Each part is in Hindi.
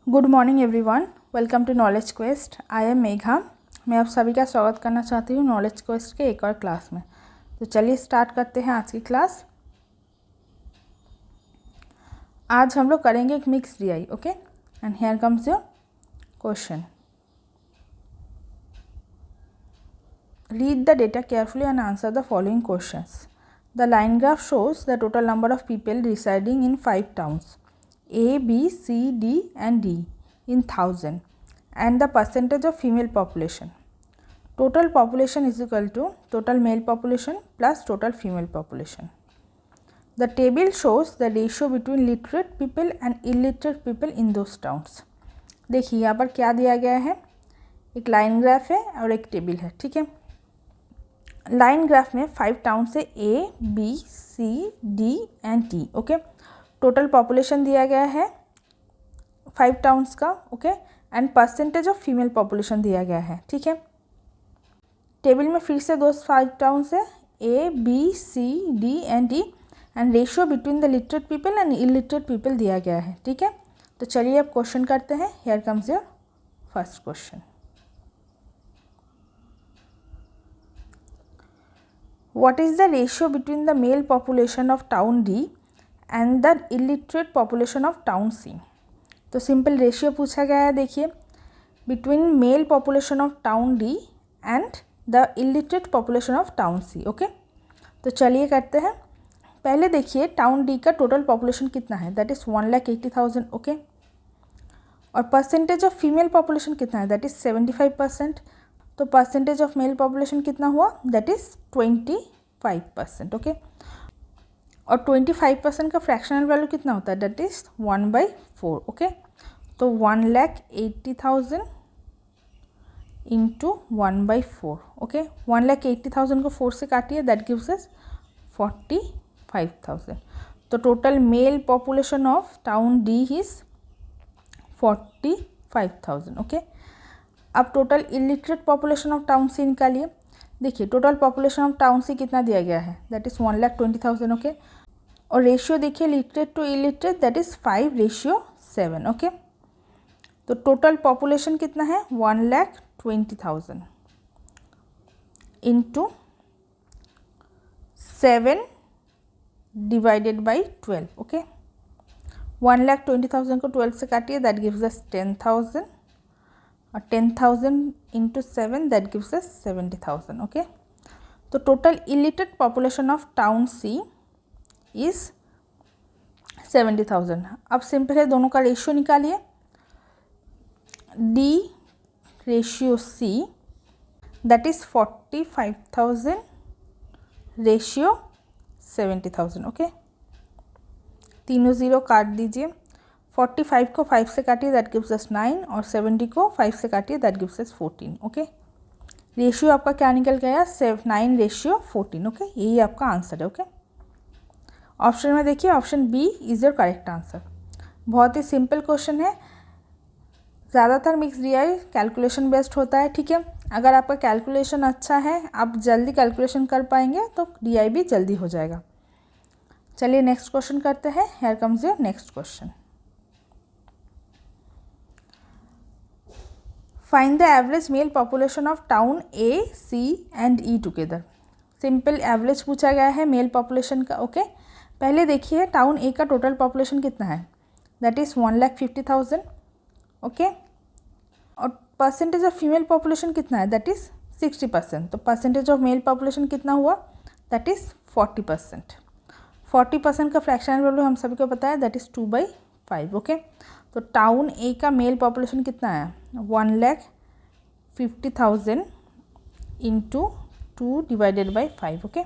Good morning everyone, welcome to knowledge quest. I am Megha. मैं आप सभी का स्वागत करना चाहती हूँ नॉलेज क्वेस्ट के एक और क्लास में। तो चलिए स्टार्ट करते हैं आज की क्लास। आज हम लोग करेंगे एक mix DI. Okay, and here comes your question. Read the data carefully and answer the following questions. The line graph shows the total number of people residing in 5 towns A, B, C, D and D in 1000 and the percentage of female population. Total population is equal to total male population plus total female population. The table shows the ratio between literate people and illiterate people in those towns. देखिए यहाँ पर क्या दिया गया है, एक लाइन ग्राफ है और एक टेबल है। ठीक है, लाइन ग्राफ में 5 टाउन से A, B, C, D and D। Okay, total population दिया गया है 5 टाउन्स का। Okay, and percentage of female population दिया गया है। ठीक है, टेबल में फिर से दो 5 टाउन्स है A, B, C, D and D and ratio between the literate people and illiterate people दिया गया है। ठीक है, तो चलिए अब क्वेश्चन करते हैं। Here comes your first question. What is the ratio between the mail population of town D and the illiterate population of town C? तो सिंपल रेशियो पूछा गया है। देखिए, between mail population of town D and the illiterate population of town C। Okay, तो चलिए करते हैं। पहले देखिए टाउन D का टोटल पॉपुलेशन कितना है, दैट इज़ 1,80,000। ओके, और परसेंटेज ऑफ फीमेल पॉपुलेशन कितना है, दैट इज़ 75%। तो परसेंटेज ऑफ मेल पॉपुलेशन कितना हुआ, दैट इज़ 25%। ओके, और 25% का फ्रैक्शनल वैल्यू कितना होता है, दैट इज़ 1/4। ओके, तो 1,80,000 इंटू 1/4। ओके, 1,80,000 को 4 से काटिए, दैट गिव्स अस 45,000। तो total male population of town D is 45,000। Okay, अब total illiterate population of town C निकालिए। देखिए total population of town C कितना दिया गया है, दैट इज़ 1,20,000। ओके, और रेशियो देखिए literate to illiterate, that is 5:7। Okay, तो टोटल पॉपुलेशन कितना है, 1,20,000 इंटू 7 डिवाइडेड बाई 12। ओके, 1,20,000 को 12 से काटिए, दैट गिव्स अस 10,000, और 10,000 into 7 that gives us 70,000। Okay, तो total illiterate population of town C is 70,000। अब सिंपल है, दोनों का रेशियो निकालिए। D ratio C, that is 45,000 ratio 70,000। Okay, तीनों ज़ीरो काट दीजिए। 45 को 5 से काटिए, दैट गिव्स अस 9, और 70 को 5 से काटिए, that gives us 14। Okay, ratio आपका क्या निकल गया, 9:14। ओके, यही आपका आंसर है। ओके, ऑप्शन में देखिए, option B is your correct answer. बहुत ही सिंपल क्वेश्चन है। ज़्यादातर मिक्स डीआई कैलकुलेशन बेस्ड होता है। ठीक है, अगर आपका कैलकुलेशन अच्छा है, आप जल्दी कैलकुलेशन कर पाएंगे, तो डीआई भी जल्दी हो जाएगा। चलिए नेक्स्ट क्वेश्चन करते हैं। Here comes your next question. Find the average mail population of town A, C and E together. Simple average पूछा गया है मेल पॉपुलेशन का। ओके, पहले देखिए टाउन A का टोटल पॉपुलेशन कितना है, दैट इज़ 1,50,000। ओके, और परसेंटेज ऑफ फीमेल पॉपुलेशन कितना है, दैट इज़ 60%। तो परसेंटेज ऑफ मेल पॉपुलेशन कितना हुआ, दैट इज़ 40%। 40% का फ्रैक्शनल वैल्यू हम सभी को पता है, दैट इज़ 2/5। ओके, तो टाउन A का मेल पॉपुलेशन कितना है, 1,50,000 इंटू 2 डिवाइडेड बाई 5। ओके,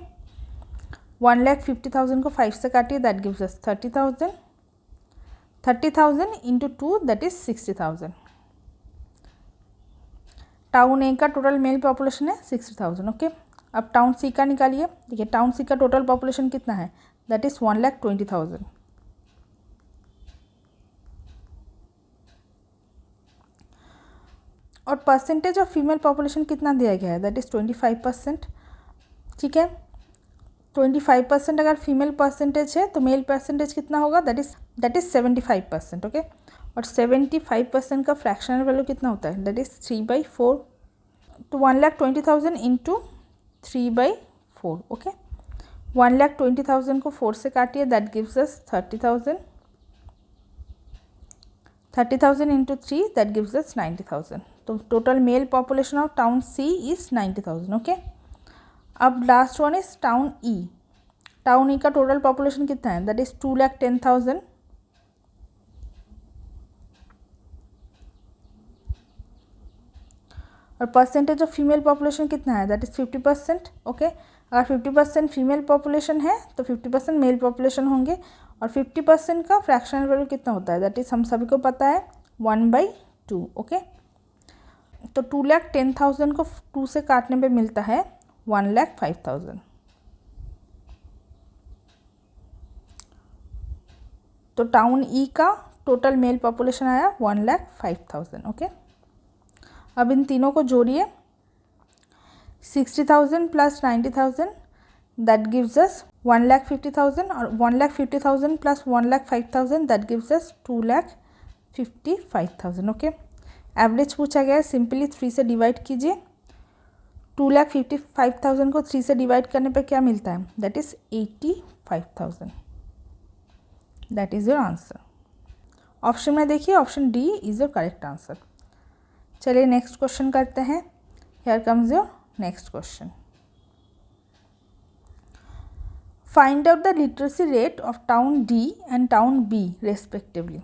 1,50,000 को 5 से काटिए, that gives us 30,000। 30,000 into 2 that is 60,000। Town A का टोटल मेल पॉपुलेशन है 60,000। ओके, अब टाउन C का निकालिए। देखिए टाउन C का टोटल पॉपुलेशन कितना है, दैट इज़ 1,20,000। और परसेंटेज ऑफ फीमेल पॉपुलेशन कितना दिया गया है, दैट इज़ 25%। ठीक है, 25% अगर फीमेल परसेंटेज है तो मेल परसेंटेज कितना होगा, दैट इज़ 75%। ओके, और 75% का फ्रैक्शनल वैल्यू कितना होता है, दैट इज़ 3/4. तो 1,20,000 इंटू 3/4. ओके, 1,20,000 को 4 से काटिए, that gives us 30,000. 30,000 into 3 that gives us 90,000. तो total male population of town C is 90,000. Okay, अब last one is town E. Town E का टोटल पॉपुलेशन कितना है, दैट इज़ 2,10,000. और परसेंटेज ऑफ फीमेल पॉपुलेशन कितना है, दैट इज़ 50%. ओके, अगर 50% फीमेल पॉपुलेशन है तो 50% मेल पॉपुलेशन होंगे. और 50% का फ्रैक्शनल वैल्यू कितना होता है, दैट इज़ हम सभी को पता है 1/2. ओके, तो 2,10,000 को 2 से काटने पे मिलता है 1,05,000. तो टाउन ई का टोटल मेल पॉपुलेशन आया 1,05,000. ओके, अब इन तीनों को जोड़िए, 60,000 प्लस 90,000 दैट गिव्स अस 1,50,000 और 1,50,000 plus 1,05,000 that gives us 2,55,000. Okay, average पूछा गया है, सिंपली 3 से डिवाइड कीजिए. 2,55,000 को 3 से डिवाइड करने पे क्या मिलता है, that is 85,000. That is your answer. Option में देखिए, option D is your correct answer. चलिए नेक्स्ट क्वेश्चन करते हैं. Here comes your next question. Find out the literacy rate of town D and town B respectively.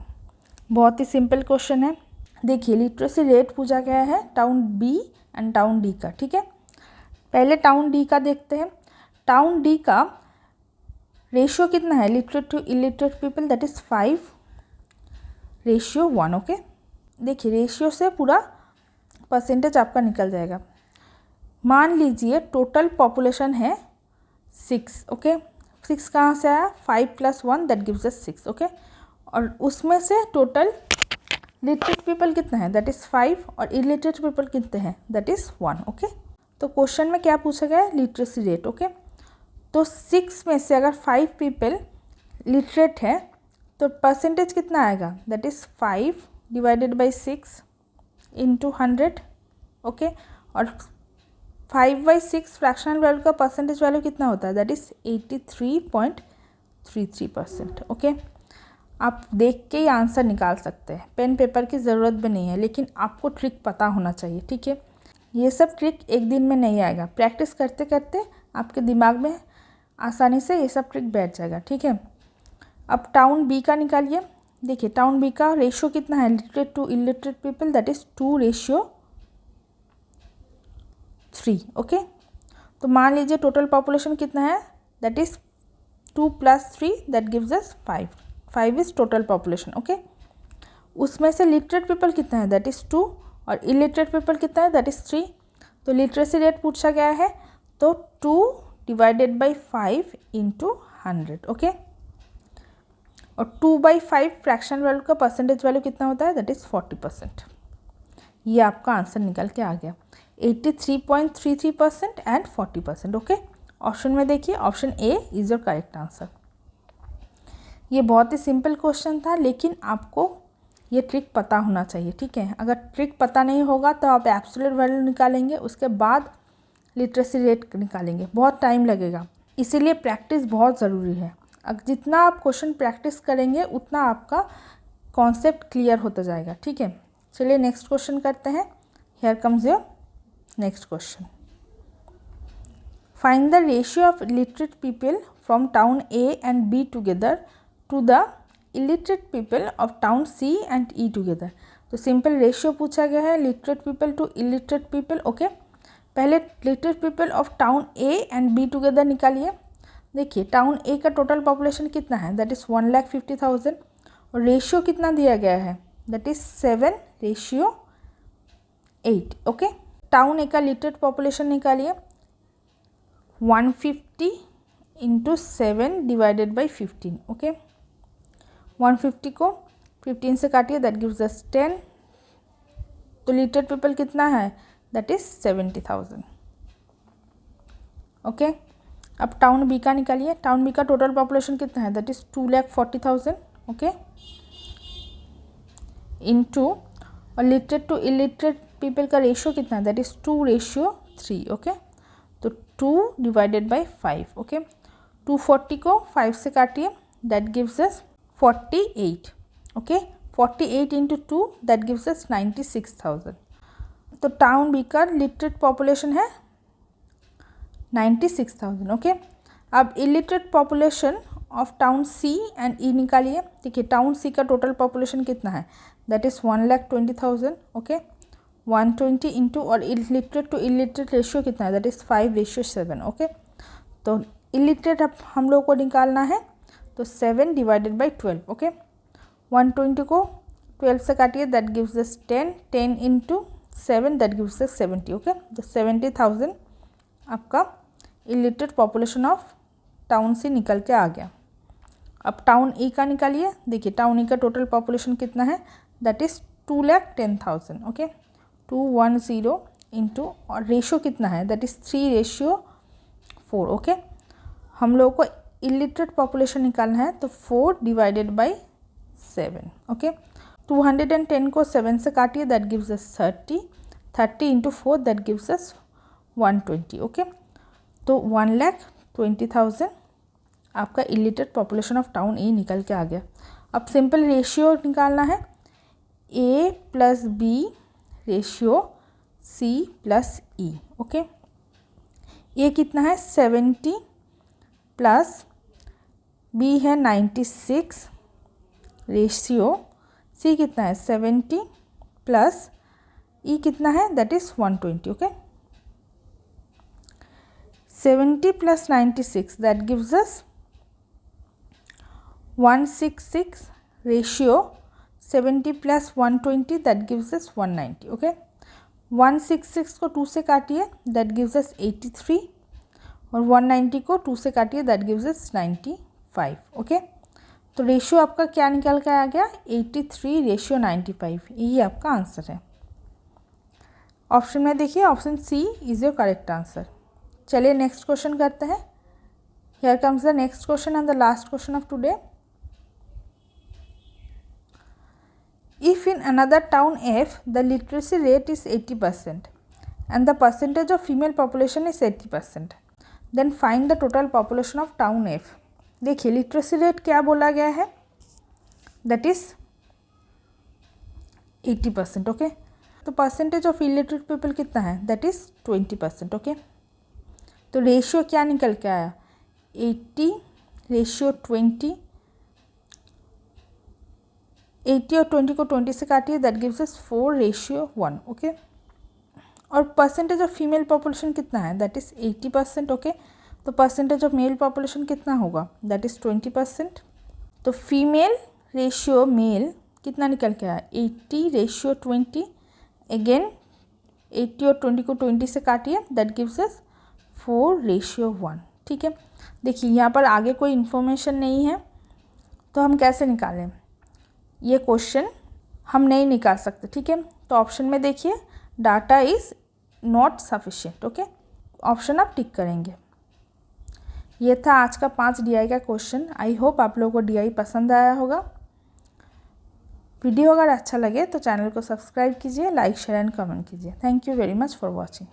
बहुत ही सिंपल क्वेश्चन है. देखिए, लिटरेसी रेट पूछा गया है town B and town D का. ठीक है, पहले टाउन डी का देखते हैं. टाउन डी का रेशियो कितना है, literate to illiterate people, that is 5:1. Okay, देखिए रेशियो से पूरा परसेंटेज आपका निकल जाएगा. मान लीजिए टोटल पॉपुलेशन है 6. ओके, 6 कहाँ से आया, 5 + 1 दैट गिव्स अस 6. ओके, और उसमें से टोटल लिटरेट पीपल कितना है, दैट इज़ 5, और इलिटरेट पीपल कितने हैं, दैट इज़ 1. ओके, तो क्वेश्चन में क्या पूछा गया है, लिटरेसी रेट. ओके, तो 6 में से अगर 5 पीपल लिटरेट है तो परसेंटेज कितना आएगा, that is 5 divided by 6 into 100. Okay, और 5/6 फ्रैक्शनल वैल्यू का परसेंटेज वैल्यू कितना होता है, दैट इज़ 83.33%. ओके, आप देख के ही आंसर निकाल सकते हैं, पेन पेपर की ज़रूरत भी नहीं है, लेकिन आपको ट्रिक पता होना चाहिए. ठीक है, ये सब ट्रिक एक दिन में नहीं आएगा, प्रैक्टिस करते करते आपके दिमाग में आसानी से ये सब ट्रिक बैठ जाएगा. ठीक है, अब टाउन बी का निकालिए. देखिए टाउन बी का रेशियो कितना है, literate to illiterate people, that is 2:3. Okay, तो मान लीजिए टोटल पॉपुलेशन कितना है, that is 2 + 3 that gives us 5. 5 is total population. Okay, उसमें से लिटरेट पीपल कितना है, दैट इज़ 2, और इलिटरेट पीपल कितना है, दैट इज़ 3. तो लिटरेसी रेट पूछा गया है, तो 2 डिवाइडेड बाई 5 इंटू 100. ओके, और 2/5 फ्रैक्शन वैल्यू का परसेंटेज वैल्यू कितना होता है, दैट इज़ 40%. ये आपका आंसर निकल के आ गया, 83.33% एंड 40%. ओके, ऑप्शन में देखिए, option A is your correct answer. ये बहुत ही सिंपल क्वेश्चन था, लेकिन आपको ये ट्रिक पता होना चाहिए. ठीक है, अगर ट्रिक पता नहीं होगा तो आप एब्सोल्यूट वैल्यू निकालेंगे, उसके बाद लिटरेसी रेट निकालेंगे, बहुत टाइम लगेगा. इसीलिए प्रैक्टिस बहुत ज़रूरी है. जितना आप क्वेश्चन प्रैक्टिस करेंगे उतना आपका कॉन्सेप्ट क्लियर होता जाएगा. ठीक है, चलिए नेक्स्ट क्वेश्चन करते हैं. Here comes your next question. Find the ratio of literate people from town A and B together to the illiterate people of town C and E together. तो सिंपल रेशियो पूछा गया है, literate people to illiterate people. Okay, पहले literate people of town A and B together निकालिए. देखिए टाउन ए का टोटल पॉपुलेशन कितना है, दैट इज़ 1,50,000, और रेशियो कितना दिया गया है, दैट इज़ 7:8. ओके, टाउन ए का लिटरेट पॉपुलेशन निकालिए. 150 इंटू 7 डिवाइडेड बाई 15. ओके, 150 को 15 से काटिए, दैट गिव्स अस 10. तो लिटरेट पीपल कितना है, दैट इज़ 70,000. ओके, अब टाउन बी का निकालिए. टाउन बी का टोटल पॉपुलेशन कितना है, दैट इज़ 2,40,000. ओके, इंटू और लिटरेट टू इलिटरेट पीपल का रेशियो कितना है, दैट इज़ 2:3. ओके, तो 2 डिवाइडेड बाई 5. ओके, 240 को 5 से काटिए, that gives us 48. Okay, 48 into 2 that gives us 96,000. तो टाउन बी का लिटरेट पॉपुलेशन है 96,000. ओके, अब illiterate population of town C and E निकालिए. देखिए टाउन सी का टोटल पॉपुलेशन कितना है, दैट इज़ 1,20,000. ओके, 120 इंटू और इलिटरेट टू इलिटरेट रेशियो कितना है, दैट इज़ 5:7. ओके, तो इलिटरेट अब हम लोग को निकालना है, तो 7 डिवाइडेड बाई 12. ओके, 120 को 12 से काटिए, that gives us 10. 10 into 7 that gives us 70. Okay, तो 70,000 आपका इलिटरेट पॉपुलेशन ऑफ टाउन से निकल के आ गया. अब टाउन ई का निकालिए. देखिए टाउन ई का टोटल पॉपुलेशन कितना है, दैट इज़ 2,10,000. ओके, 210 इंटू और रेशियो कितना है, दैट इज़ 3:4. ओके, हम लोग को इलिटरेट पॉपुलेशन निकालना है, तो 4 डिवाइडेड बाई 7. ओके, 210 को 7 से काटिए, that gives us 30. 30 into 4 that gives us 120. Okay, तो 1,20,000 आपका illiterate population of town A निकल के आ गया. अब सिंपल रेशियो निकालना है, A plus B ratio C plus E. Okay, A कितना है 70 प्लस बी है 96 रेशियो सी कितना है 70 प्लस ई कितना है, that is 120. Okay, 70 plus 96 that gives us 166 ratio 70 plus 120 that gives us 190. Okay, 166 को 2 से काटिए, दैट गिव्स अस 83 और 190 को 2 से काटिए, दैट गिव्स अस 95. ओके, तो रेशियो आपका क्या निकल के आ गया, 83:95. यही आपका आंसर है. ऑप्शन में देखिए option C is your correct answer. चलिए नेक्स्ट क्वेश्चन करते हैं. Here comes the next question and the last question of today. If in another town F the literacy rate is 80% and the percentage of female population is 80%, then find the total population of town F. देखिए लिटरेसी रेट क्या बोला गया है, दैट इज़ 80%. ओके, तो परसेंटेज ऑफ इलिटरेट पीपल कितना है, दैट इज़ 20%. ओके, तो रेशियो क्या निकल के आया, 80:20. 80 और 20 को 20 से काटिए, दैट गिव्स अस 4:1. ओके, और परसेंटेज ऑफ फीमेल पॉपुलेशन कितना है, दैट इज़ 80%. ओके, तो परसेंटेज ऑफ मेल पॉपुलेशन कितना होगा, दैट इज़ 20%. तो फीमेल रेशियो मेल कितना निकल के आया, 80:20. अगेन 80 और 20 को 20 से काटिए, दैट गिव्स अस 4:1. ठीक है, देखिए यहाँ पर आगे कोई इन्फॉर्मेशन नहीं है, तो हम कैसे निकालें, ये क्वेश्चन हम नहीं निकाल सकते. ठीक है, तो ऑप्शन में देखिए data is not sufficient. Okay, option आप टिक करेंगे. ये था आज का 5 DI का क्वेश्चन. आई होप आप लोगों को DI पसंद आया होगा. वीडियो अगर अच्छा लगे तो चैनल को सब्सक्राइब कीजिए, लाइक शेयर एंड कमेंट कीजिए. Thank you very much for watching.